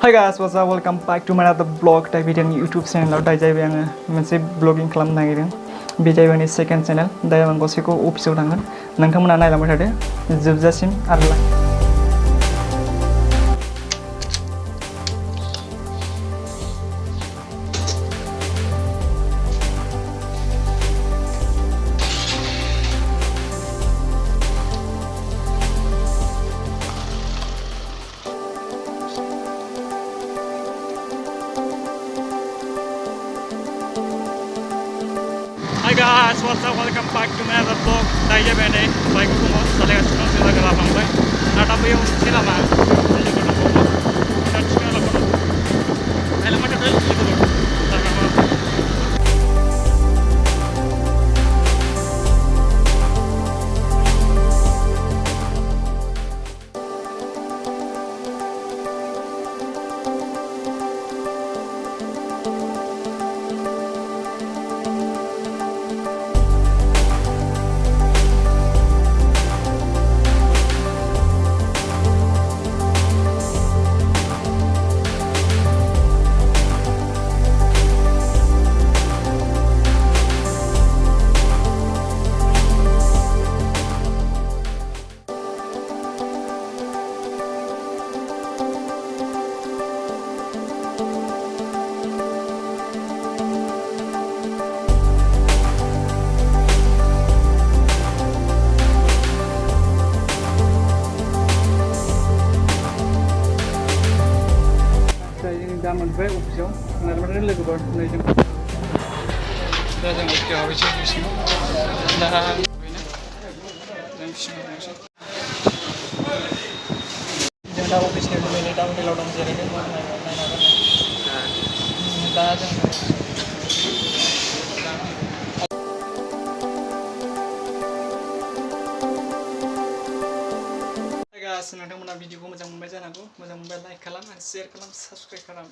Hi guys, what's up? Welcome back to my other vlog. दा भिडिअनि YouTube चेनेलाव दा जाहैबाय आङो मोनसे ब्लगिं खालामनो नागिरदों। बे जाहैबाय आंनि सेकेन्ड चेनेल। दा आं गसेखौ अफिसाव थांगोन। नोंथांमोना नायलांबाय थादो जोबजासिम आरो Hi guys, what's up? Welcome back to my other vlog. दा जाहैबाय नै बाइकखौ दङ सालायगासिनो दं जेला गोला लांबाय नाथा बैयाव मोनसे लामा लोगो दंबावो दा थिखोना लांबाय नायलांबाय थादो लोगोफोर दा मोनबाय अफिसाव नायलांबाय लोगोफोर नैजों दा जों अफिसाव हाबैसै अफिसनियाव दा बेनो जों सिङाव थांसै जों दा अफिसनि नै दा हटेलाव दं जिरायदों नायनो हागोन दा जों नोंथांमोना भिडिअखौ मोजां मोनबाय जानांगौ मोजां मोनबा लाइक खालाम आरो शेयार खालाम साबस्क्राइब खालाम